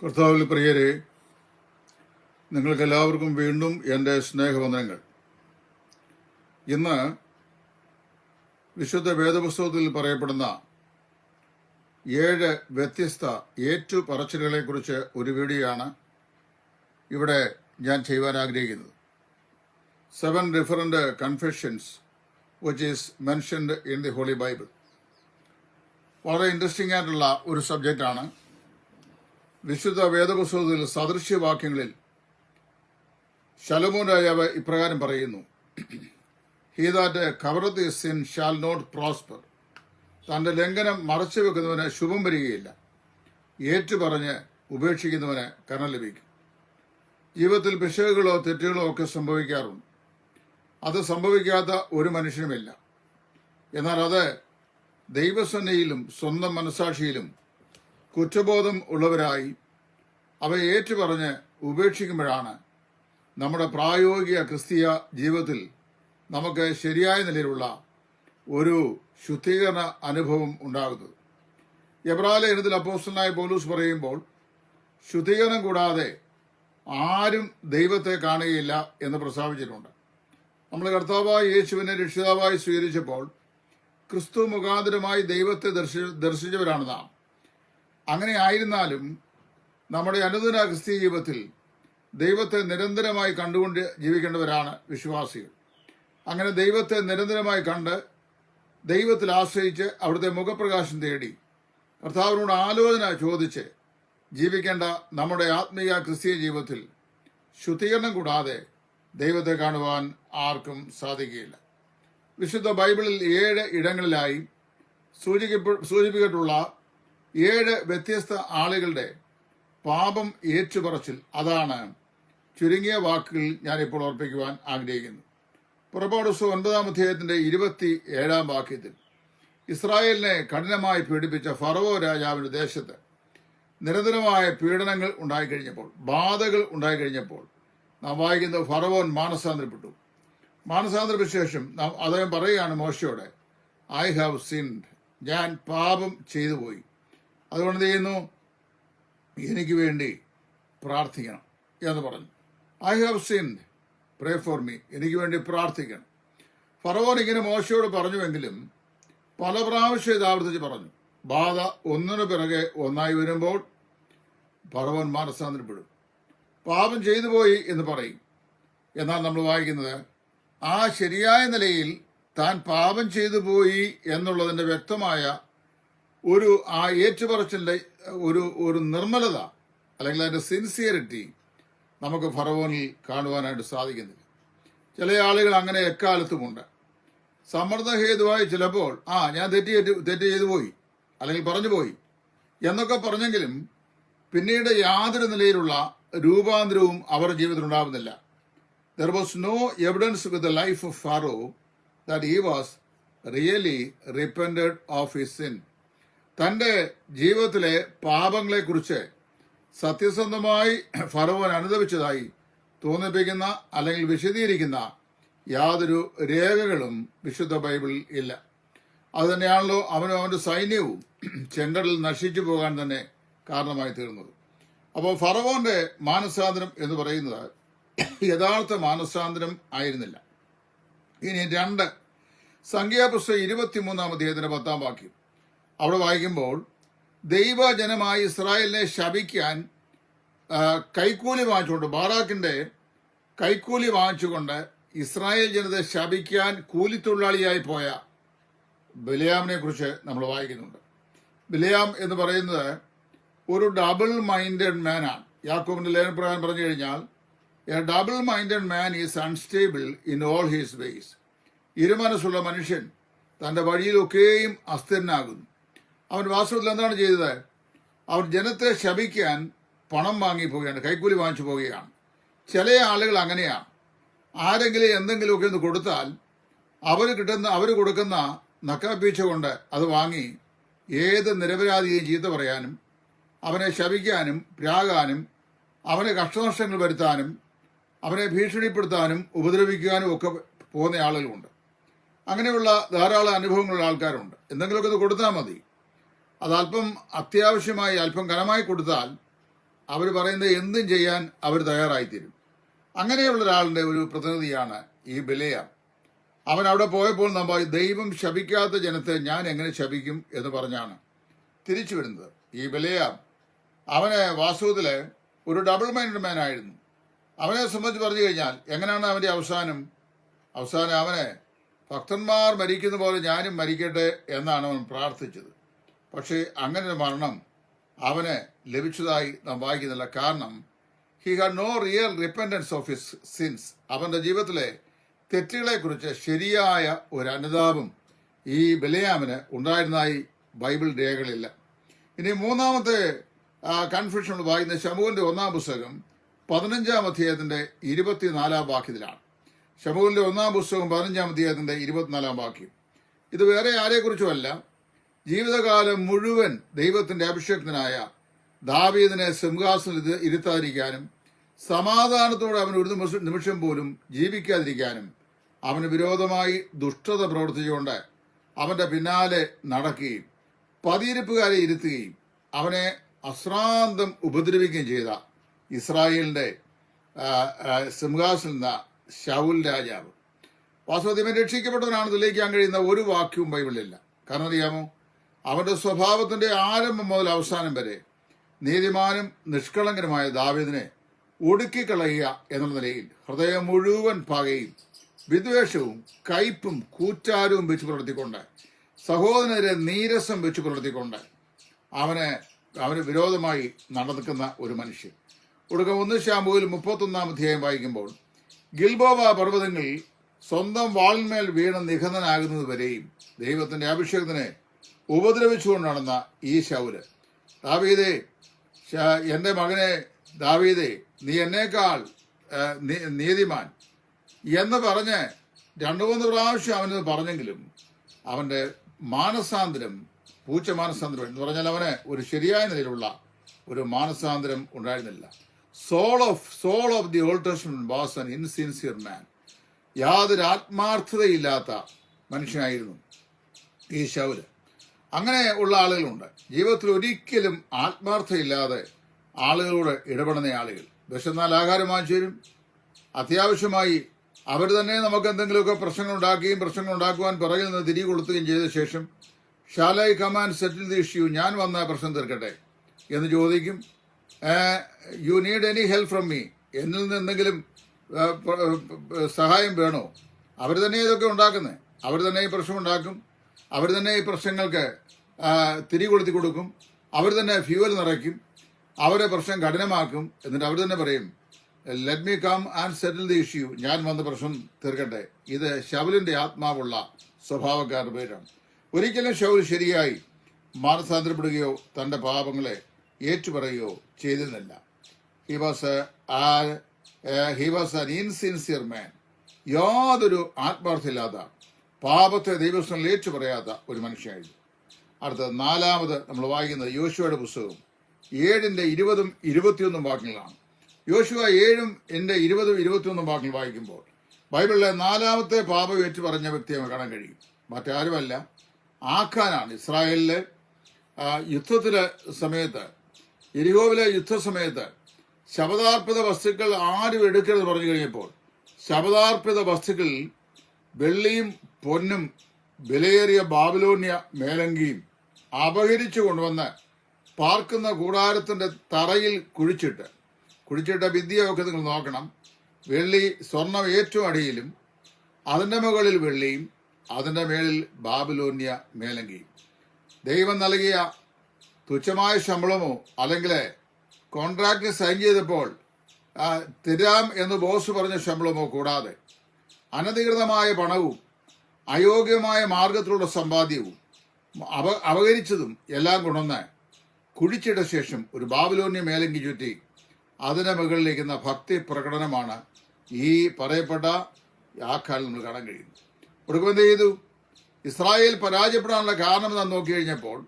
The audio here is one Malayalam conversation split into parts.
കർത്താവിൽ പ്രിയരെ, നിങ്ങൾക്കെല്ലാവർക്കും വീണ്ടും എൻ്റെ സ്നേഹവന്ദനങ്ങൾ. ഇന്ന് വിശുദ്ധ വേദപുസ്തകത്തിൽ പറയപ്പെടുന്ന 7 വ്യത്യസ്ത ഏറ്റുപറച്ചിലുകളെക്കുറിച്ച് ഒരു വീഡിയോയാണ് ഇവിടെ ഞാൻ ചെയ്യുവാൻ ആഗ്രഹിക്കുന്നത്. 7 different confessions which is mentioned in the Holy Bible. വളരെ ഇൻട്രസ്റ്റിംഗ് ആയിട്ടുള്ള ഒരു സബ്ജക്റ്റാണ്. വിശുദ്ധ വേദപുസ്തകത്തിൽ സദൃശ്യവാക്യങ്ങളിൽ ശലോമോൻ രാജാവ് ഇപ്രകാരം പറയുന്നു: he that covereth his sin shall not prosper. തന്റെ ലംഘനം മറച്ചു വെക്കുന്നവന് ശുഭം വരികയില്ല. ഏറ്റുപറഞ്ഞ് ഉപേക്ഷിക്കുന്നവന് കരുണ ലഭിക്കും. ജീവിതത്തിൽ പിശകുകളോ തെറ്റുകളോ ഒക്കെ സംഭവിക്കാറുണ്ട്. അത് സംഭവിക്കാത്ത ഒരു മനുഷ്യനുമില്ല. എന്നാൽ അത് ദൈവസന്നയിലും സ്വന്തം മനസാക്ഷിയിലും കുറ്റബോധം ഉള്ളവരായി അവയെ ഏറ്റുപറഞ്ഞ് ഉപേക്ഷിക്കുമ്പോഴാണ് നമ്മുടെ പ്രായോഗിക ക്രിസ്തീയ ജീവിതത്തിൽ നമുക്ക് ശരിയായ നിലയിലുള്ള ഒരു ശുദ്ധീകരണ അനുഭവം ഉണ്ടാകുന്നത്. എബ്രായ ലേഖനത്തിൽ അപ്പോസ്തലനായ പൗലോസ് പറയുമ്പോൾ, ശുദ്ധീകരണം കൂടാതെ ആരും ദൈവത്തെ കാണുകയില്ല എന്ന് പ്രസ്താവിച്ചിട്ടുണ്ട്. നമ്മൾ കർത്താവായ യേശുവിനെ രക്ഷിതാവായി സ്വീകരിച്ചപ്പോൾ ക്രിസ്തു മുഖാന്തരമായി ദൈവത്തെ ദർശിച്ചവരാണ് നാം. അങ്ങനെ ആയിരുന്നാലും നമ്മുടെ അനുദിന ക്രിസ്തീയ ജീവിതത്തിൽ ദൈവത്തെ നിരന്തരമായി കണ്ടുകൊണ്ട് ജീവിക്കേണ്ടവരാണ് വിശ്വാസികൾ. അങ്ങനെ ദൈവത്തെ നിരന്തരമായി കണ്ട് ദൈവത്തിൽ ആശ്രയിച്ച് അവിടുത്തെ മുഖപ്രകാശം തേടി കർത്താവിനോട് ആലോചന ചോദിച്ച് ജീവിക്കേണ്ട നമ്മുടെ ആത്മീയ ക്രിസ്തീയ ജീവിതത്തിൽ ശുദ്ധീകരണം കൂടാതെ ദൈവത്തെ കാണുവാൻ ആർക്കും സാധിക്കുകയില്ല. വിശുദ്ധ ബൈബിളിൽ 7 ഇടങ്ങളിലായി സൂചിപ്പിച്ചിട്ടുള്ള 7 വ്യത്യസ്ത ആളുകളുടെ പാപം ഏറ്റുപറച്ചിൽ, അതാണ് ചുരുങ്ങിയ വാക്കുകൾ ഞാനിപ്പോൾ ഓർപ്പിക്കുവാൻ ആഗ്രഹിക്കുന്നു. പുറപ്പാട് പുസ്തകം 9-ാം അധ്യായത്തിന്റെ 27-ാം വാക്യത്തിൽ ഇസ്രായേലിനെ കഠിനമായി പീഡിപ്പിച്ച ഫറവോ രാജാവിന്റെ ദേശത്ത് നിരന്തരമായ പീഡനങ്ങൾ ഉണ്ടായിക്കഴിഞ്ഞപ്പോൾ, ബാധകൾ ഉണ്ടായിക്കഴിഞ്ഞപ്പോൾ നാം വായിക്കുന്നത് ഫറവോൻ മാനസാന്തരപ്പെട്ടു. മാനസാന്തരപ്പെട്ട ശേഷം അദ്ദേഹം പറയുകയാണ് മോശയോട്, ഐ ഹാവ് സിൻഡ്, ഞാൻ പാപം ചെയ്തു പോയി, അതുകൊണ്ട് എന്ത് ചെയ്യുന്നു, എനിക്ക് വേണ്ടി പ്രാർത്ഥിക്കണം എന്ന് പറഞ്ഞു. I have sinned, pray for me, എനിക്ക് വേണ്ടി പ്രാർത്ഥിക്കണം. ഫറവോൻ ഇങ്ങനെ മോശയോട് പറഞ്ഞുവെങ്കിലും പല പ്രാവശ്യം ഇത് ആവർത്തിച്ച് പറഞ്ഞു. ബാധ ഒന്നിനു പിറകെ ഒന്നായി വരുമ്പോൾ ഫറവോൻ മാനസാന്തരപ്പെടും, പാപം ചെയ്തു പോയി എന്ന് പറയും. എന്നാൽ നമ്മൾ വായിക്കുന്നത് ആ ശരിയായ നിലയിൽ താൻ പാപം ചെയ്തു പോയി എന്നുള്ളതിന്റെ വ്യക്തമായ ഒരു ആ ഏറ്റുപറച്ചിലെ ഒരു നിർമ്മലത, അല്ലെങ്കിൽ അതിന്റെ സിൻസിയറിറ്റി നമുക്ക് ഫറവോനിൽ കാണുവാനായിട്ട് സാധിക്കുന്നില്ല. ചില ആളുകൾ അങ്ങനെ എക്കാലത്തുമുണ്ട്. സമ്മർദ്ദഹേതുവായി ചിലപ്പോൾ ഞാൻ തെറ്റ് ചെയ്തു പോയി, അല്ലെങ്കിൽ പറഞ്ഞു പോയി എന്നൊക്കെ പറഞ്ഞെങ്കിലും പിന്നീട് യാതൊരു നിലയിലുള്ള രൂപാന്തരവും അവരുടെ ജീവിതത്തിൽ ഉണ്ടാവുന്നില്ല. There was no evidence with the life of Pharaoh that he was really repented of his sin. തന്റെ ജീവിതത്തിലെ പാപങ്ങളെക്കുറിച്ച് സത്യസന്ധമായി ഫറവോൻ അനുഭവിച്ചതായി തോന്നിപ്പിക്കുന്ന അല്ലെങ്കിൽ വിശദീകരിക്കുന്ന യാതൊരു രേഖകളും വിശുദ്ധ ബൈബിളിൽ ഇല്ല. അതുതന്നെയാണല്ലോ അവനും അവന്റെ സൈന്യവും ചെങ്കടലിൽ നശിച്ചു പോകാൻ തന്നെ കാരണമായി തീർന്നത്. അപ്പോൾ ഫറവോന്റെ മാനസാന്തരം എന്ന് പറയുന്നത് യഥാർത്ഥ മാനസാന്തരം ആയിരുന്നില്ല. ഇനി 2 സംഖ്യാപുസ്തകം 23-ാം അധ്യായത്തിന്റെ 10-ാം വാക്യം അവിടെ വായിക്കുമ്പോൾ, ദൈവജനമായ ഇസ്രായേലിനെ ശപിക്കാൻ കൈക്കൂലി വാങ്ങിച്ചുകൊണ്ട്, ബാറാക്കിന്റെ കൈക്കൂലി വാങ്ങിച്ചുകൊണ്ട് ഇസ്രായേൽ ജനതയെ ശപിക്കാൻ കൂലിത്തൊഴിലാളിയായി പോയ ബിലയാമിനെ കുറിച്ച് നമ്മൾ വായിക്കുന്നുണ്ട്. ബിലയാം എന്ന് പറയുന്നത് ഒരു ഡബിൾ മൈൻഡഡ് മാൻ ആണ്. യാക്കോബിന്റെ ലേഖനപ്രകാരം പറഞ്ഞു കഴിഞ്ഞാൽ, a double minded man is unstable in all his ways. ഇരുമനസ്സുള്ള മനുഷ്യൻ തന്റെ വഴിയിലൊക്കെയും അസ്ഥിരനാകുന്നു. അവൻ വാസ്തവത്തിൽ എന്താണ് ചെയ്തത്? അവൻ ജനത്തെ ശപിക്കാൻ പണം വാങ്ങി പോവുകയാണ്, കൈക്കൂലി വാങ്ങിച്ചു പോവുകയാണ്. ചില ആളുകൾ അങ്ങനെയാണ്. ആരെങ്കിലും എന്തെങ്കിലുമൊക്കെ ഒന്ന് കൊടുത്താൽ അവർ കൊടുക്കുന്ന നക്കാപ്പീച്ച കൊണ്ട് അത് വാങ്ങി ഏത് നിരപരാധിയെയും ചീത്ത പറയാനും, അവനെ ശപിക്കാനും പ്രാകാനും, അവനെ കഷ്ടനഷ്ടങ്ങൾ വരുത്താനും, അവനെ ഭീഷണിപ്പെടുത്താനും ഉപദ്രവിക്കാനും ഒക്കെ പോകുന്ന ആളുകളുണ്ട്. അങ്ങനെയുള്ള ധാരാളം അനുഭവങ്ങളുള്ള ആൾക്കാരുണ്ട്. എന്തെങ്കിലുമൊക്കെ ഇത് കൊടുത്താൽ മതി, അതല്പം അത്യാവശ്യമായി അല്പം കനമായി കൊടുത്താൽ അവർ പറയുന്നത് എന്തും ചെയ്യാൻ അവർ തയ്യാറായിത്തീരും. അങ്ങനെയുള്ള ഒരാളുടെ ഒരു പ്രതിനിധിയാണ് ഈ ബിലെയാം. അവൻ അവിടെ പോയപ്പോൾ നമ്മൾ ദൈവം ശപിക്കാത്ത ജനത്തെ ഞാൻ എങ്ങനെ ശപിക്കും എന്ന് പറഞ്ഞാണ് തിരിച്ചു വരുന്നത്. ഈ ബിലെയാം അവന് വാസ്തവത്തില് ഒരു ഡബിൾ മൈൻഡഡ് മാൻ ആയിരുന്നു. അവനെ സംബന്ധിച്ച് പറഞ്ഞു കഴിഞ്ഞാൽ എങ്ങനെയാണ് അവന്റെ അവസാനം അവനെ ഭക്തന്മാർ മരിക്കുന്ന പോലെ ഞാനും മരിക്കട്ടെ എന്നാണ് അവൻ പ്രാർത്ഥിച്ചത്. പക്ഷേ അങ്ങനെ ഒരു മരണം അവന് ലഭിച്ചതായി നാം വായിക്കുന്നില്ല. കാരണം he had no real repentance of his sins. അവന്റെ ജീവിതത്തിലെ തെറ്റുകളെക്കുറിച്ച് ശരിയായ ഒരു അനുതാപം ഈ ബിലെയാമിന് ഉണ്ടായിരുന്നതായി ബൈബിൾ രേഖകളില്ല. ഇനി മൂന്നാമത്തെ കൺഫ്യൂഷൻ വായിക്കുന്ന ശമൂവേലിന്റെ 1-ാം പുസ്തകം 15-ാം അധ്യായത്തിന്റെ 24-ാം വാക്യത്തിലാണ്. ശമൂവേലിന്റെ 1-ാം പുസ്തകം 15-ാം അധ്യായത്തിന്റെ 24-ാം വാക്യം. ഇത് വേറെ ആരെക്കുറിച്ചുമല്ല, ജീവിതകാലം മുഴുവൻ ദൈവത്തിന്റെ അഭിഷേകത്തിനായ ദാവീദിനെ സിംഹാസനത്തിൽ ഇരുത്താതിരിക്കാനും സമാധാനത്തോടെ അവൻ ഒരു നിമിഷം പോലും ജീവിക്കാതിരിക്കാനും അവന് വിരോധമായി ദുഷ്ടത പ്രവർത്തിച്ചുകൊണ്ട് അവന്റെ പിന്നാലെ നടക്കുകയും പതിയിരിപ്പുകാരെ ഇരുത്തുകയും അവനെ അശ്രാന്തം ഉപദ്രവിക്കുകയും ചെയ്ത ഇസ്രായേലിന്റെ സിംഹാസനം എന്ന ശൗൽ രാജാവ്. വാസ്തവത്തിൽ ഇവൻ രക്ഷിക്കപ്പെട്ടവനാണ് തെളിയിക്കാൻ കഴിയുന്ന ഒരു വാക്യവും ബൈബിളിലില്ല. കാരണം അറിയാമോ, അവന്റെ സ്വഭാവത്തിന്റെ ആരംഭം മുതൽ അവസാനം വരെ നീതിമാനും നിഷ്കളങ്കനുമായ ദാവീദിനെ ഒടുക്കിക്കളയുക എന്നുള്ള നിലയിൽ ഹൃദയം മുഴുവൻ പകയും വിദ്വേഷവും കയ്പും കൂറ്റാരവും വെച്ച് പുലർത്തിക്കൊണ്ട് സഹോദരനെതിരെ നീരസം വെച്ച് പുലർത്തിക്കൊണ്ട് അവന് വിരോധമായി നടക്കുന്ന ഒരു മനുഷ്യൻ. ഒടുക്കം 1 ശമൂവേൽ 31-ാം അധ്യായം വായിക്കുമ്പോൾ ഗിൽബോവ പർവ്വതങ്ങളിൽ സ്വന്തം വാളിന്മേൽ വീണ് നിഹതനാകുന്നത് വരെയും ദൈവത്തിന്റെ അഭിഷേകത്തിനെ ഉപദ്രവിച്ചുകൊണ്ട് നടന്ന ഈ ശൗല്, ദാവീദേ, എന്റെ മകനെ ദാവീദേ, നീ എന്നേക്കാൾ നീതിമാൻ എന്ന് പറഞ്ഞ് 2-3 പ്രാവശ്യം അവനത് പറഞ്ഞെങ്കിലും അവന്റെ മാനസാന്തരം പൂച്ച മാനസാന്തരം എന്ന് പറഞ്ഞാൽ അവന് ഒരു ശരിയായ നിലയിലുള്ള ഒരു മാനസാന്തരം ഉണ്ടായിരുന്നില്ല. Saul of the Old Testament was an insincere man. യാതൊരു ആത്മാർത്ഥതയില്ലാത്ത മനുഷ്യനായിരുന്നു ഈ ശൗല്. അങ്ങനെ ഉള്ള ആളുകളുണ്ട്. ജീവിതത്തിൽ ഒരിക്കലും ആത്മാർത്ഥതയില്ലാതെ ആളുകളോട് ഇടപെടുന്ന ആളുകൾ. വിശന്നാൽ ആഹാരം വാങ്ങിച്ചു തരും. അത്യാവശ്യമായി അവർ തന്നെ നമുക്ക് എന്തെങ്കിലുമൊക്കെ പ്രശ്നങ്ങൾ ഉണ്ടാക്കുവാൻ പിറകിൽ നിന്ന് തിരികെ കൊളുത്തുകയും ചെയ്ത ശേഷം shall I come and settle the issue, ഞാൻ വന്ന പ്രശ്നം തീർക്കട്ടെ എന്ന് ചോദിക്കും. You need any help from me, എന്നിൽ നിന്ന് എന്തെങ്കിലും സഹായം വേണോ? അവർ തന്നെ ഇതൊക്കെ ഉണ്ടാക്കുന്നത്. അവർ തന്നെ ഈ പ്രശ്നം ഉണ്ടാക്കും. അവർ തന്നെ ഈ പ്രശ്നങ്ങൾക്ക് തിരി കൊളുത്തി കൊടുക്കും. അവർ തന്നെ ഫ്യൂവൽ നിറയ്ക്കും. അവരെ പ്രശ്നം കഠിനമാക്കും. എന്നിട്ട് അവർ തന്നെ പറയും, let me come and settle the issue, ഞാൻ വന്ന് പ്രശ്നം തീർക്കട്ടെ. ഇത് ശൗലിന്റെ ആത്മാവുള്ള സ്വഭാവക്കാരുടെ പേരാണ്. ഒരിക്കലും ശൗൽ ശരിയായി മാനസാന്തരപ്പെടുകയോ തന്റെ പാപങ്ങളെ ഏറ്റുപറയുകയോ ചെയ്തിരുന്നില്ല. He was an insincere man. യാതൊരു ആത്മാർത്ഥമില്ലാത്ത, പാപത്തെ ദൈവസ്ഥനിൽ ഏറ്റുപറയാത്ത ഒരു മനുഷ്യനായിരുന്നു. അടുത്തത് 4-ാമത് നമ്മൾ വായിക്കുന്നത് യോശുവയുടെ പുസ്തകം 7-20-21 വാക്യങ്ങളാണ്. യോശുവ 7-20-21 വാക്യങ്ങൾ വായിക്കുമ്പോൾ ബൈബിളിലെ 4-ാമത്തെ പാപം ഏറ്റുപറഞ്ഞ വ്യക്തിയെ കാണാൻ കഴിയും. മറ്റാരുമല്ല, ആഖാനാണ്. ഇസ്രായേലിലെ യുദ്ധത്തിലെ സമയത്ത്, യെരിഹോവിലെ യുദ്ധസമയത്ത് ശപഥാർപ്പിത വസ്തുക്കൾ ആരും എടുക്കരുത് പറഞ്ഞു കഴിഞ്ഞപ്പോൾ ശപഥാർപ്പിത വസ്തുക്കളിൽ വെള്ളിയും പൊന്നും വിലയേറിയ ബാബിലോന്യ മേലങ്കിയും അപഹരിച്ചു കൊണ്ടുവന്ന് പാർക്കുന്ന കൂടാരത്തിന്റെ തറയിൽ കുഴിച്ചിട്ട വിദ്യയൊക്കെ നിങ്ങൾ നോക്കണം. വെള്ളി, സ്വർണം ഏറ്റവും അടിയിലും അതിൻ്റെ മുകളിൽ വെള്ളിയും അതിൻ്റെ മേളിൽ ബാബിലോന്യ മേലങ്കിയും. ദൈവം നൽകിയ തുച്ഛമായ ശമ്പളമോ അല്ലെങ്കിൽ കോൺട്രാക്ട് സൈൻ ചെയ്തപ്പോൾ തരാം എന്ന് ബോസ് പറഞ്ഞ ശമ്പളമോ കൂടാതെ അനധികൃതമായ പണവും അയോഗ്യമായ മാർഗത്തിലുള്ള സമ്പാദ്യവും അപഹരിച്ചതും എല്ലാം കൊണ്ടുവന്ന് കുഴിച്ചിട്ട ശേഷം ഒരു ബാബിലോന്യ മേലങ്കി ചുറ്റി അതിന് മുകളിലിരിക്കുന്ന ഭക്തി പ്രകടനമാണ് ഈ പറയപ്പെട്ട ആഖാനിൽ നമ്മൾ കാണാൻ കഴിയുന്നത്. ഒടുക്കം എന്ത് ചെയ്തു? ഇസ്രായേൽ പരാജയപ്പെടാനുള്ള കാരണം നാം നോക്കി കഴിഞ്ഞപ്പോൾ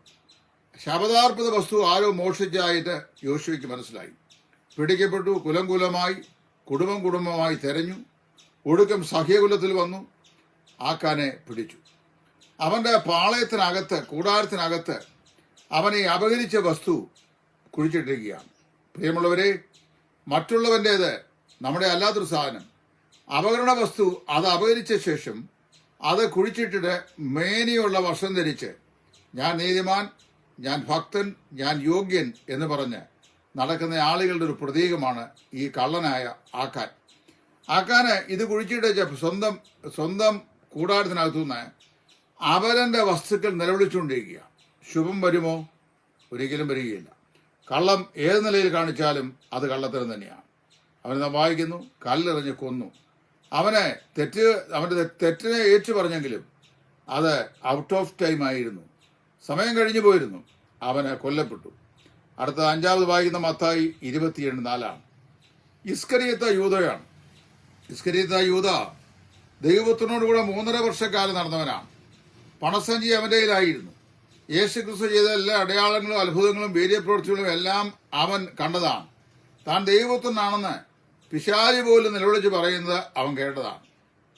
ശപഥാർപ്പിത വസ്തു ആരോ മോഷ്ടിച്ചായിട്ട് യോശുവയ്ക്ക് മനസ്സിലായി. പിടിക്കപ്പെട്ടു. കുലമായി കുടുംബമായി തെരഞ്ഞു. ഒടുക്കം സഹ്യകുലത്തിൽ വന്നു. ആഖാനെ പിടിച്ചു. അവന്റെ പാളയത്തിനകത്ത്, കൂടാരത്തിനകത്ത് അവനെ അപഹരിച്ച വസ്തു കുഴിച്ചിട്ടിരിക്കുകയാണ്. പ്രിയമുള്ളവരെ, മറ്റുള്ളവൻ്റേത്, നമ്മുടെ അല്ലാത്തൊരു സാധനം, അപകരണ വസ്തു, അത് അപകരിച്ച ശേഷം അത് കുഴിച്ചിട്ടിട്ട് മേനിയുള്ള വസ്ത്രം ധരിച്ച് ഞാൻ നീതിമാൻ, ഞാൻ ഭക്തൻ, ഞാൻ യോഗ്യൻ എന്ന് പറഞ്ഞ് നടക്കുന്ന ആളുകളുടെ ഒരു പ്രതീകമാണ് ഈ കള്ളനായ ആക്കാൻ. ആക്കാന് ഇത് കുഴിച്ചിട്ട് സ്വന്തം കൂടാരത്തിനകത്തുനിന്ന് അവരൻ്റെ വസ്തുക്കൾ നിലവിളിച്ചുകൊണ്ടിരിക്കുക. ശുഭം വരുമോ? ഒരിക്കലും വരികയില്ല. കള്ളം ഏത് നിലയിൽ കാണിച്ചാലും അത് കള്ളത്തരം തന്നെയാണ്. അവനെ വായിക്കുന്നു, കല്ലെറിഞ്ഞ് കൊന്നു. അവന്റെ തെറ്റിനെ ഏറ്റു പറഞ്ഞെങ്കിലും അത് ഔട്ട് ഓഫ് ടൈം ആയിരുന്നു, സമയം കഴിഞ്ഞു പോയിരുന്നു, അവന് കൊല്ലപ്പെട്ടു. അടുത്ത 5ാമത് വായിക്കുന്ന മത്തായി 27:4 ഇസ്കരിയത്ത യൂദയാണ്. ഇസ്കരിയത്ത യൂദ ദൈവത്തിനോടുകൂടെ 3.5 വർഷക്കാലം നടന്നവനാണ്. പണസഞ്ചി അവന്റെ കയ്യിലായിരുന്നു. യേശുക്രിസ്തു ചെയ്ത എല്ലാ അടയാളങ്ങളും അത്ഭുതങ്ങളും വീര്യപ്രവൃത്തികളും എല്ലാം അവൻ കണ്ടതാണ്. താൻ ദൈവത്തിനാണെന്ന് പിശാചി പോലും നിലവിളിച്ച് പറയുന്നത് അവൻ കേട്ടതാണ്.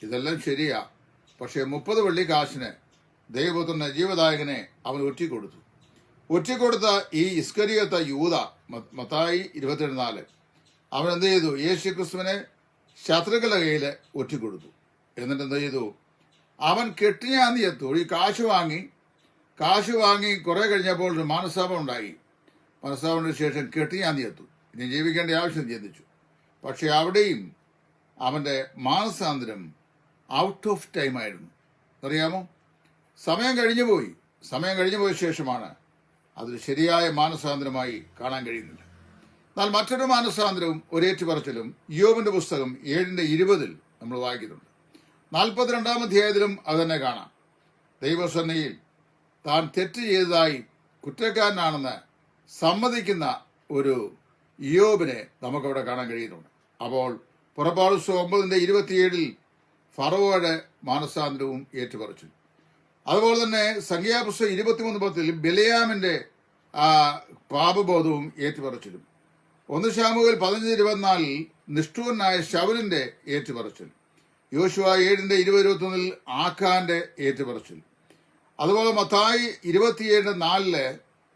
ഇതെല്ലാം ശരിയാ. പക്ഷേ 30 വെള്ളിക്കാശിന് ദൈവത്തിന് ജീവദായകനെ അവൻ ഒറ്റിക്കൊടുത്ത ഈ ഇസ്കരിയത്ത യൂദ, മത്തായി 27:4, അവൻ എന്ത് ചെയ്തു? യേശുക്രിസ്തുവിനെ ശത്രുക്കളുടെ കയ്യിൽ ഒറ്റിക്കൊടുത്തു. എന്നിട്ട് എന്ത് ചെയ്തു? അവൻ കെട്ടിയാന്തി എത്തു. ഈ കാശ് വാങ്ങി കുറെ കഴിഞ്ഞപ്പോൾ ഒരു മനസ്താപം ഉണ്ടായി. മനസ്താപത്തിന് ശേഷം കെട്ടിയാന്തി എത്തു. ഇനി ജീവിക്കേണ്ട ആവശ്യം ചിന്തിച്ചു. പക്ഷെ അവിടെയും അവന്റെ മാനസാന്തരം ഔട്ട് ഓഫ് ടൈം ആയിരുന്നു. അറിയാമോ? സമയം കഴിഞ്ഞു പോയ ശേഷമാണ് അതൊരു ശരിയായ മാനസാന്തരമായി കാണാൻ കഴിയുന്നത്. എന്നാൽ മറ്റൊരു മാനസാന്തരവും ഒരേറ്റുപറച്ചിലും യോബിന്റെ പുസ്തകം 7:20 നമ്മൾ വായിക്കുന്നുണ്ട്. 42-ാം അധ്യായത്തിലും അത് തന്നെ കാണാം. ദൈവസന്നിധിയിൽ താൻ തെറ്റ് ചെയ്തതായി കുറ്റക്കാരനാണെന്ന് സമ്മതിക്കുന്ന ഒരു യോബിനെ നമുക്കവിടെ കാണാൻ കഴിയുന്നുണ്ട്. അപ്പോൾ പുറപ്പാട് പുസ്തകം 9:27 ഫറവോയുടെ മാനസാന്തരവും ഏറ്റുപറച്ചു. അതുപോലെ തന്നെ സംഖ്യാപുസ്തകം 23:10 ബിലയാമിന്റെ പാപബോധവും ഏറ്റുപറച്ചിലും 1 ശമൂവേൽ 15:24 നിഷ്ഠൂരനായ ശൗലിന്റെ ഏറ്റുപറച്ചിൽ, യോശുവ 7:20-21 ആഖാന്റെ ഏറ്റുപറച്ചിൽ, അതുപോലെ മത്തായി 27:4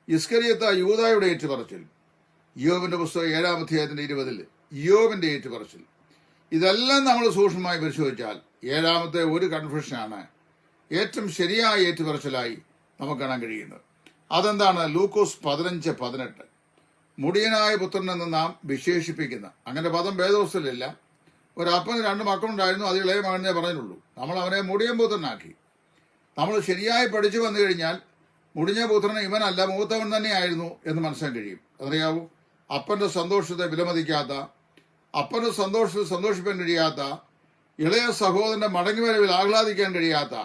ഇസ്കരിയത്ത യൂദായുടെ ഏറ്റുപറച്ചിൽ, യോബിന്റെ പുസ്തകം 7-ാം അധ്യായത്തിന്റെ 20 യോബിന്റെ ഏറ്റുപറച്ചിൽ. ഇതെല്ലാം നമ്മൾ സൂക്ഷ്മമായി പരിശോധിച്ചാൽ 7ാമത്തെ ഒരു കൺഫെഷനാണ് ഏറ്റവും ശരിയായ ഏറ്റുപറച്ചിലായി നമുക്ക് കാണാൻ കഴിയുന്നത്. അതെന്താണ്? ലൂക്കോസ് 15:18 മുടിയനായ പുത്രൻ എന്ന് നാം വിശേഷിപ്പിക്കുന്ന, അങ്ങനെ പദം വേദപുസ്തകത്തിലില്ല. ഒരപ്പന് 2 മക്കളുണ്ടായിരുന്നു, അത് ഇളയ മകനെ പറഞ്ഞിട്ടുള്ളൂ. നമ്മൾ അവനെ മുടിയൻ പുത്രനാക്കി. നമ്മൾ ശരിയായി പഠിച്ചു വന്നു കഴിഞ്ഞാൽ മുടിഞ്ഞ പുത്രൻ ഇവനല്ല, മൂത്തവൻ തന്നെയായിരുന്നു എന്ന് മനസ്സിലാക്കാൻ കഴിയും. അറിയാവൂ, അപ്പന്റെ സന്തോഷത്തെ വിലമതിക്കാത്ത, അപ്പന്റെ സന്തോഷത്തിൽ സന്തോഷിപ്പാൻ കഴിയാത്ത, ഇളയ സഹോദരന്റെ മടങ്ങിവരവിൽ ആഹ്ലാദിക്കാൻ കഴിയാത്ത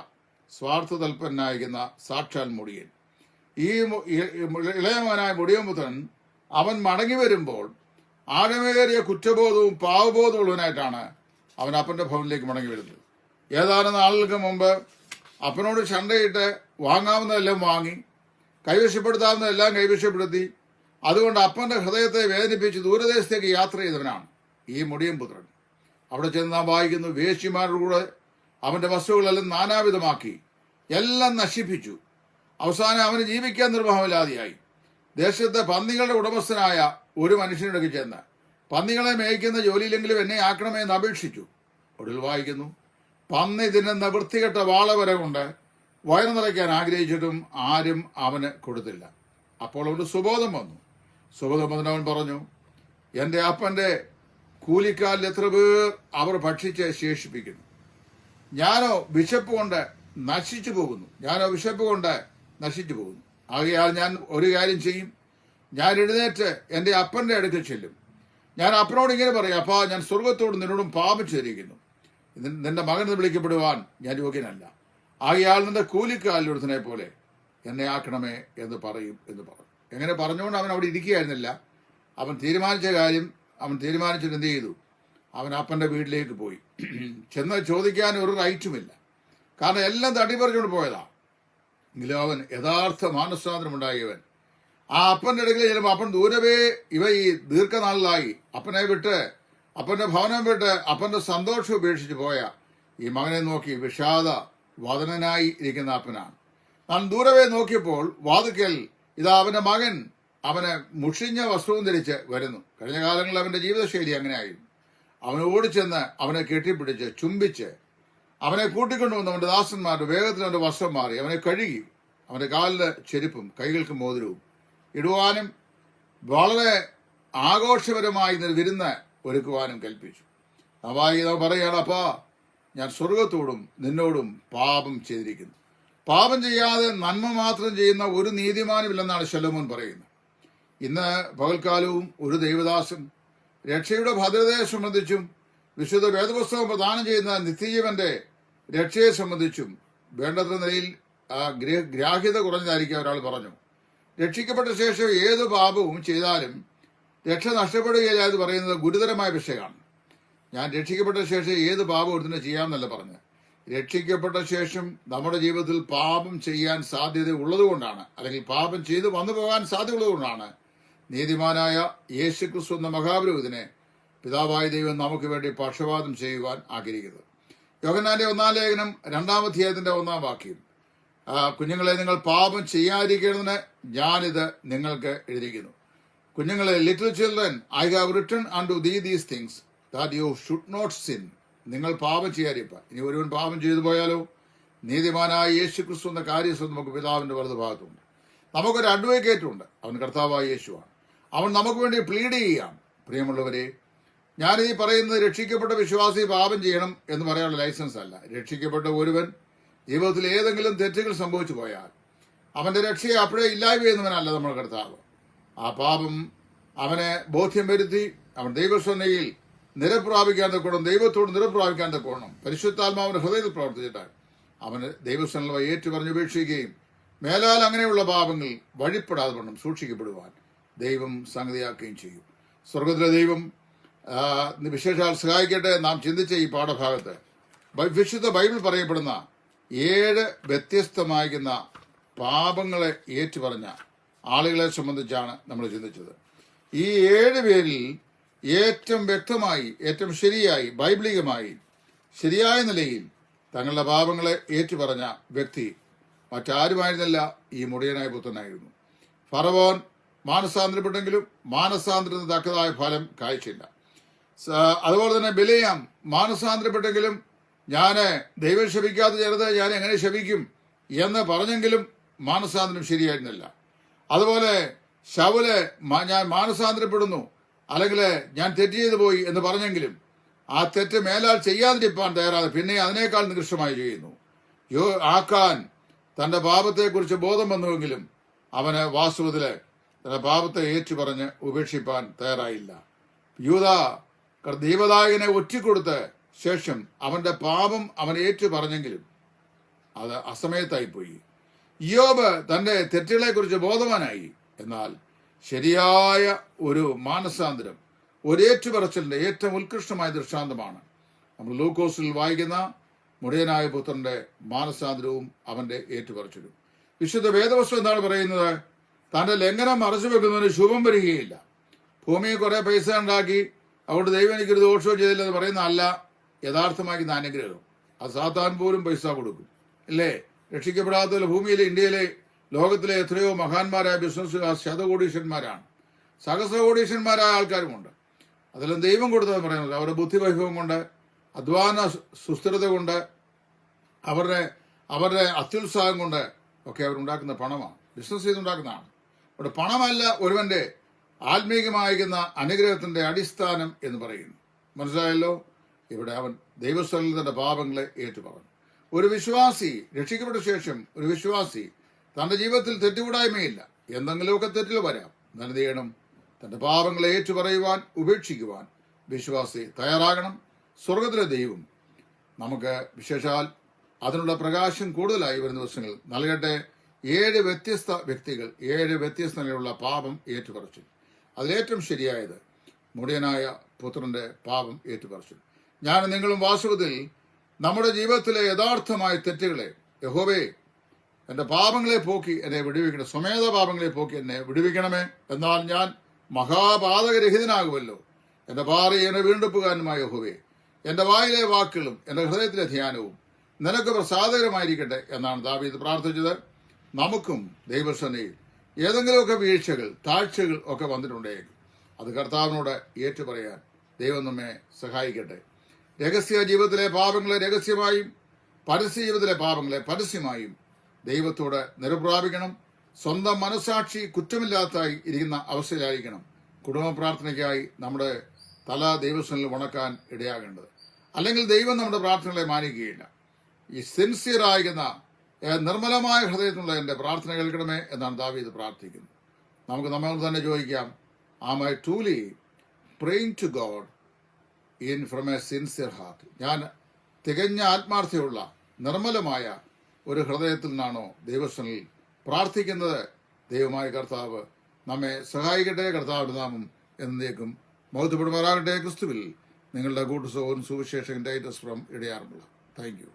സ്വാർത്ഥ തൽപ്പനായിരിക്കുന്ന സാക്ഷാൽ മുടിയൻ. ഈ ഇളയമകനായ മുടിയൻ പുത്രൻ അവൻ മടങ്ങി വരുമ്പോൾ ആഴമേറിയ കുറ്റബോധവും പാവബോധവും ഉള്ളവനായിട്ടാണ് അവൻ അപ്പന്റെ ഭവനിലേക്ക് മടങ്ങി വരുന്നത്. ഏതാനും നാളുകൾക്ക് മുമ്പ് അപ്പനോട് ചണ്ടയിട്ട് വാങ്ങാവുന്നതെല്ലാം വാങ്ങി, കൈവശപ്പെടുത്താവുന്നതെല്ലാം കൈവശപ്പെടുത്തി, അതുകൊണ്ട് അപ്പന്റെ ഹൃദയത്തെ വേദനിപ്പിച്ച് ദൂരദേശത്തേക്ക് യാത്ര ചെയ്തവനാണ് ഈ മുടിയൻ പുത്രൻ. അവിടെ ചെന്ന് നാം വായിക്കുന്നു, വേശ്യമാരുടെ കൂടെ അവന്റെ വസ്തുക്കളെല്ലാം നാനാവിധമാക്കി, എല്ലാം നശിപ്പിച്ചു. അവസാനം അവന് ജീവിക്കാൻ നിർവാഹമില്ലാതെയായി. ദേശത്തെ പന്നികളുടെ ഉടമസ്ഥനായ ഒരു മനുഷ്യനിടയ്ക്ക് ചെന്ന് പന്നികളെ മേയ്ക്കുന്ന ജോലിയിലെങ്കിലും എന്നെ ആക്കണമേ എന്ന് അപേക്ഷിച്ചു. ഒടുവിൽ വായിക്കുന്നു, പന്നി തിന്നുന്ന വൃത്തികെട്ട വാളവര കൊണ്ട് വയറു നിറയ്ക്കാൻ ആഗ്രഹിച്ചിട്ടും ആരും അവന് കൊടുത്തില്ല. അപ്പോൾ അവന് സുബോധം വന്നു. അവൻ പറഞ്ഞു, എൻ്റെ അപ്പന്റെ കൂലിക്കാലിൽ എത്ര പേർ അവർ ഭക്ഷിച്ച് ശേഷിപ്പിക്കുന്നു. ഞാനോ വിശപ്പ് കൊണ്ട് നശിച്ചു പോകുന്നു. ആകയാൽ ഞാൻ ഒരു കാര്യം ചെയ്യും, ഞാൻ എഴുന്നേറ്റ് എൻ്റെ അപ്പന്റെ അടുക്കൽ ചെല്ലും. ഞാൻ അപ്പനോട് ഇങ്ങനെ പറയും, അപ്പാ, ഞാൻ സ്വർഗത്തോട് നിന്നോടും പാപം ചെയ്തിരിക്കുന്നു. നിന്റെ മകൻ വിളിക്കപ്പെടുവാൻ ഞാൻ യോഗ്യനല്ല. ആകയാൽ നിന്റെ കൂലിക്കാലിലൊരുത്തനെ പോലെ എന്നെ ആക്കണമേ എന്ന് പറയും എന്ന് പറഞ്ഞു. എങ്ങനെ പറഞ്ഞുകൊണ്ട് അവൻ അവിടെ ഇരിക്കുകയായിരുന്നില്ല. അവൻ തീരുമാനിച്ച കാര്യം അവൻ തീരുമാനിച്ചിട്ട് എന്ത് ചെയ്തു? അവൻ അപ്പന്റെ വീട്ടിലേക്ക് പോയി. ചെന്ന് ചോദിക്കാൻ ഒരു റൈറ്റുമില്ല, കാരണം എല്ലാം തട്ടിപ്പറിച്ചുകൊണ്ട് പോയതാ. എങ്കിലും അവൻ യഥാർത്ഥ മാനസാന്തരം ഉണ്ടായവൻ. ആ അപ്പന്റെ അടുക്കൽ ചെല്ലുമ്പോൾ അപ്പൻ ദൂരവേ ഈ ദീർഘനാളിലായി അപ്പനെ വിട്ട്, അപ്പന്റെ ഭവനം വിട്ട്, അപ്പന്റെ സന്തോഷം ഉപേക്ഷിച്ച് പോയ ഈ മകനെ നോക്കി വിഷാദ വദനനായി ഇരിക്കുന്ന അപ്പനാണ്. താൻ ദൂരവേ നോക്കിയപ്പോൾ വാതുക്കൽ ഇതാ അവന്റെ മകൻ അവന് മുഷിഞ്ഞ വസ്ത്രവും ധരിച്ച് വരുന്നു. കഴിഞ്ഞ കാലങ്ങളിൽ അവന്റെ ജീവിതശൈലി അങ്ങനെയായിരുന്നു. അവന് ഓടിച്ചെന്ന് അവനെ കെട്ടിപ്പിടിച്ച് ചുംബിച്ച് അവനെ കൂട്ടിക്കൊണ്ടുവന്ന് അവന്റെ ദാസന്മാരുടെ വേഗത്തിൽ അവന്റെ വസ്ത്രം മാറി അവനെ കഴുകി അവന്റെ കാലിന് ചെരുപ്പും കൈകൾക്ക് മോതിരവും ഇടുവാനും വളരെ ആഘോഷപരമായി വിരുന്ന് ഒരുക്കുവാനും കൽപ്പിച്ചു. നാം പറയുകയാണ്, അപ്പാ, ഞാൻ സ്വർഗത്തോടും നിന്നോടും പാപം ചെയ്തിരിക്കുന്നു. പാപം ചെയ്യാതെ നന്മ മാത്രം ചെയ്യുന്ന ഒരു നീതിമാനുമില്ലെന്നാണ് ശലോമോൻ പറയുന്നത്. ഇന്ന് പകൽക്കാലവും ഒരു ദൈവദാസൻ രക്ഷയുടെ ഭദ്രതയെ സംബന്ധിച്ചും വിശുദ്ധ വേദപുസ്തകം പ്രദാനം ചെയ്യുന്ന നിത്യജീവന്റെ രക്ഷയെ സംബന്ധിച്ചും വേണ്ടത്ര നിലയിൽ ഗ്രാഹ്യത കുറഞ്ഞതായിരിക്കും ഒരാൾ പറഞ്ഞു. രക്ഷിക്കപ്പെട്ട ശേഷം ഏത് പാപവും ചെയ്താലും രക്ഷ നഷ്ടപ്പെടുകയില്ല എന്ന് പറയുന്നത് ഗുരുതരമായ വിഷയമാണ്. ഞാൻ രക്ഷിക്കപ്പെട്ട ശേഷം ഏത് പാപം ഒരുത്തിനെ ചെയ്യാമെന്നല്ല പറഞ്ഞ്, രക്ഷിക്കപ്പെട്ട ശേഷം നമ്മുടെ ജീവിതത്തിൽ പാപം ചെയ്യാൻ സാധ്യത ഉള്ളതുകൊണ്ടാണ്, അല്ലെങ്കിൽ പാപം ചെയ്ത് വന്നു പോകാൻ സാധ്യതയുള്ളതുകൊണ്ടാണ് നീതിമാനായ യേശുക്രിസ്തു എന്ന മഹാപുരോഹിതനെ പിതാവായ ദൈവം നമുക്ക് വേണ്ടി പക്ഷപാതം ചെയ്യുവാൻ ആഗ്രഹിക്കുന്നത്. യോഹന്നാന്റെ 1-ാം ലേഖനം 2-ാം അധ്യായത്തിന്റെ 1-ാം വാക്യം, കുഞ്ഞുങ്ങളെ, നിങ്ങൾ പാപം ചെയ്യാതിരിക്കുന്നതിന് ഞാനിത് നിങ്ങൾക്ക് എഴുതിയിരിക്കുന്നു. കുഞ്ഞുങ്ങളെ, little children, I have written unto these things that you should not sin. നിങ്ങൾ പാപം ചെയ്യാതിരിക്കുക. ഇനി ഒരുവൻ പാപം ചെയ്തു പോയാലോ, നീതിമാനായ യേശുക്രിസ്തു എന്ന കാര്യസ്ഥം നമുക്ക് പിതാവിന്റെ വലതു ഭാഗത്തുണ്ട്. നമുക്കൊരു അഡ്വക്കേറ്റ് ഉണ്ട്, അവൻ കർത്താവായ യേശുവാണ്. അവൻ നമുക്ക് വേണ്ടി പ്ലീഡ് ചെയ്യാം. പ്രിയമുള്ളവരെ, ഞാനീ പറയുന്നത് രക്ഷിക്കപ്പെട്ട വിശ്വാസി പാപം ചെയ്യണം എന്ന് പറയാനുള്ള ലൈസൻസ് അല്ല. രക്ഷിക്കപ്പെട്ട ഒരുവൻ ജീവിതത്തിൽ ഏതെങ്കിലും തെറ്റുകൾ സംഭവിച്ചു പോയാൽ അവന്റെ രക്ഷയെ അപ്പോഴേ ഇല്ലായ്മ ചെയ്യുന്നവനല്ല നമ്മൾ കർത്താവ്. ആ പാപം അവനെ ബോധ്യം വരുത്തി അവൻ ദൈവസന്നയിൽ നിരപ്രാപിക്കാൻ തക്കോണം, ദൈവത്തോട് നിരപ്രാപിക്കാൻ തക്കോണം പരിശുദ്ധാത്മാവിന്റെ ഹൃദയത്തിൽ പ്രവർത്തിച്ചിട്ടാൽ അവന് ദൈവസന്നിധി ഏറ്റു പറഞ്ഞ് ഉപേക്ഷിക്കുകയും മേലാൽ അങ്ങനെയുള്ള പാപങ്ങൾ വഴിപ്പെടാതെ വണ്ണം സൂക്ഷിക്കപ്പെടുവാൻ ദൈവം സംഗതിയാക്കുകയും ചെയ്യും. സ്വർഗത്തിലെ ദൈവം വിശേഷാൽ സഹായിക്കട്ടെ. നാം ചിന്തിച്ച ഈ പാഠഭാഗത്ത് വിശുദ്ധ ബൈബിൾ പറയപ്പെടുന്ന 7 വ്യത്യസ്തമായിരുന്ന പാപങ്ങളെ ഏറ്റുപറഞ്ഞ ആളുകളെ സംബന്ധിച്ചാണ് നമ്മൾ ചിന്തിച്ചത്. ഈ 7 പേരിൽ ഏറ്റവും വ്യക്തമായി, ഏറ്റവും ശരിയായി, ബൈബിളികമായി ശരിയായ നിലയിൽ തങ്ങളുടെ പാപങ്ങളെ ഏറ്റുപറഞ്ഞ വ്യക്തി മറ്റാരുമായിരുന്നില്ല, ഈ മുടിയനായ പുത്രനായിരുന്നു. ഫറവോൻ മാനസാന്തരപ്പെട്ടെങ്കിലും മാനസാന്തരത്തിന് തക്കതായ ഫലം കാഴ്ചയില്ല. അതുപോലെ തന്നെ ബിലെയാം മാനസാന്തരപ്പെട്ടെങ്കിലും ഞാൻ ദൈവം ശപിക്കാത്ത ചെറുത് ഞാൻ എങ്ങനെ ശപിക്കും എന്ന് പറഞ്ഞെങ്കിലും മാനസാന്തരം ശരിയായിരുന്നില്ല. അതുപോലെ ശൗല് ഞാൻ മാനസാന്തരപ്പെടുന്നു, അല്ലെങ്കിൽ ഞാൻ തെറ്റ് ചെയ്തു പോയി എന്ന് പറഞ്ഞെങ്കിലും ആ തെറ്റ് മേലാൽ ചെയ്യാതിരിക്കാൻ തയ്യാറാതെ പിന്നെ അതിനേക്കാൾ നികൃഷ്ടമായി ചെയ്യുന്നു. ആക്കാൻ തന്റെ പാപത്തെക്കുറിച്ച് ബോധം വന്നുവെങ്കിലും അവന് വാസ്തവത്തില് തന്റെ പാപത്തെ ഏറ്റുപറഞ്ഞ് ഉപേക്ഷിപ്പാൻ തയ്യാറായില്ല. യൂദ ദൈവദായകനെ ഒറ്റിക്കൊടുത്ത ശേഷം അവന്റെ പാപം അവൻ ഏറ്റു പറഞ്ഞെങ്കിലും അത് അസമയത്തായിപ്പോയി. യോബ് തന്റെ തെറ്റുകളെക്കുറിച്ച് ബോധവാനായി. എന്നാൽ ശരിയായ ഒരു മാനസാന്തരം, ഒരു ഏറ്റുപറച്ചിലിന്റെ ഏറ്റവും ഉത്കൃഷ്ടമായ ദൃഷ്ടാന്തമാണ് നമ്മൾ ലൂക്കോസിൽ വായിക്കുന്ന മുടിയനായ പുത്രന്റെ മാനസാന്തരവും അവന്റെ ഏറ്റുപറച്ചിലും. വിശുദ്ധ വേദവസ്തു എന്താണ് പറയുന്നത്? തന്റെ ലംഘനം മറച്ചു വെക്കുന്നതിന് ശുഭം വരികയില്ല. ഭൂമിയിൽ കുറെ പൈസ ഉണ്ടാക്കി അതുകൊണ്ട് ദൈവം എനിക്കൊരു ദോഷവും ചെയ്തില്ലെന്ന് പറയുന്ന അല്ല യഥാർത്ഥമാക്കുന്ന അനുഗ്രഹം. അത് സാത്താൻ പോലും പൈസ കൊടുക്കും, അല്ലേ? രക്ഷിക്കപ്പെടാത്ത ഭൂമിയിലെ, ഇന്ത്യയിലെ, ലോകത്തിലെ എത്രയോ മഹാന്മാരായ ബിസിനസ്സുകാർ ശതകോടീശ്വരന്മാരാണ്, സഹസ്രകോടീശ്വരന്മാരായ ആൾക്കാരുമുണ്ട്. അതെല്ലാം ദൈവം കൊടുത്തതെന്ന് പറയുന്നത് അവരുടെ ബുദ്ധിവൈഭവം കൊണ്ട്, അധ്വാന സുസ്ഥിരത കൊണ്ട്, അവരുടെ അത്യുത്സാഹം കൊണ്ട് ഒക്കെ അവരുണ്ടാക്കുന്ന പണമാണ്, ബിസിനസ് ചെയ്തുണ്ടാക്കുന്നതാണ്. അവിടെ പണമല്ല ഒരുവന്റെ ആത്മീകമായിരിക്കുന്ന അനുഗ്രഹത്തിന്റെ അടിസ്ഥാനം എന്ന് പറയുന്നു. മനസ്സിലായല്ലോ? ഇവിടെ അവൻ ദൈവസ്ഥലിൽ തന്റെ പാപങ്ങളെ ഏറ്റുപറഞ്ഞു. ഒരു വിശ്വാസി രക്ഷിക്കപ്പെട്ട ശേഷം ഒരു വിശ്വാസി തന്റെ ജീവിതത്തിൽ തെറ്റുകൂടായ്മയില്ല, എന്തെങ്കിലുമൊക്കെ തെറ്റിൽ വരാം. എന്ത് ചെയ്യണം? തന്റെ പാപങ്ങളെ ഏറ്റുപറയുവാൻ, ഉപേക്ഷിക്കുവാൻ വിശ്വാസി തയ്യാറാകണം. സ്വർഗത്തിലെ ദൈവം നമുക്ക് വിശേഷാൽ അതിനുള്ള പ്രകാശം കൂടുതലായി വരുന്ന ദിവസങ്ങൾ നൽകട്ടെ. 7 വ്യത്യസ്ത വ്യക്തികൾ 7 വ്യത്യസ്ത നിലയിലുള്ള പാപം ഏറ്റുപറച്ചു. അതിലേറ്റവും ശരിയായത് മുടിയനായ പുത്രന്റെ പാപം ഏറ്റുപറച്ചു. ഞാൻ നിങ്ങളും വാസ്തവത്തിൽ നമ്മുടെ ജീവിതത്തിലെ യഥാർത്ഥമായ തെറ്റുകളെ, യഹോവേ എന്റെ പാപങ്ങളെ പോക്കി എന്നെ വിടുവിക്കണം, സ്വമേധ പാപങ്ങളെ പോക്കി എന്നെ വിടുവിക്കണമേ, എന്നാൽ ഞാൻ മഹാപാതകരഹിതനാകുമല്ലോ. എന്റെ പാറി എന്നെ വീണ്ടെടുപ്പുകാരനുമായ യഹോവേ, എന്റെ വായിലെ വാക്കുകളും എന്റെ ഹൃദയത്തിലെ ധ്യാനവും നിനക്ക് പ്രസാദകരമായിരിക്കട്ടെ എന്നാണ് ദാവീദ് പ്രാർത്ഥിച്ചത്. നമുക്കും ദൈവസന്നിധിയിൽ ഏതെങ്കിലുമൊക്കെ വീഴ്ചകൾ, താഴ്ചകൾ ഒക്കെ വന്നിട്ടുണ്ടെങ്കിൽ അത് കർത്താവിനോട് ഏറ്റുപറയാൻ ദൈവം നമ്മെ സഹായിക്കട്ടെ. രഹസ്യ ജീവിതത്തിലെ പാപങ്ങളെ രഹസ്യമായും പരസ്യ ജീവിതത്തിലെ പാപങ്ങളെ പരസ്യമായും ദൈവത്തോട് നിരപ്രാപിക്കണം. സ്വന്തം മനസാക്ഷി കുറ്റമില്ലാത്തതായി ഇരിക്കുന്ന അവസ്ഥയിലായിരിക്കണം കുടുംബ പ്രാർത്ഥനയ്ക്കായി നമ്മുടെ തല ദൈവസ്ഥനിൽ ഉണക്കാൻ ഇടയാകേണ്ടത്. അല്ലെങ്കിൽ ദൈവം നമ്മുടെ പ്രാർത്ഥനകളെ മാനിക്കുകയില്ല. ഈ സിൻസിയറായിരുന്ന നിർമ്മലമായ ഹൃദയത്തിലുള്ള എൻ്റെ പ്രാർത്ഥന കേൾക്കണമേ എന്നാണ് ദാവീദ് പ്രാർത്ഥിക്കുന്നത്. നമുക്ക് നമ്മോട് തന്നെ ചോദിക്കാം, am I truly praying to God in from a sincere heart? ഞാൻ തികഞ്ഞ ആത്മാർത്ഥതയുള്ള നിർമ്മലമായ ഒരു ഹൃദയത്തിൽ നിന്നാണോ ദൈവസ്ഥനിൽ പ്രാർത്ഥിക്കുന്നത്? ദൈവമായ കർത്താവ് നമ്മെ സഹായിക്കട്ടെ. കർത്താവിന്റെ നാമം എന്നേക്കും മഹത്വപ്പെടുമാറാകട്ടെ. ക്രിസ്തുവിൽ നിങ്ങളുടെ കൂട്ടുസഹോദരൻ സുവിശേഷകൻ Titus from Edayaranmula. Thank U.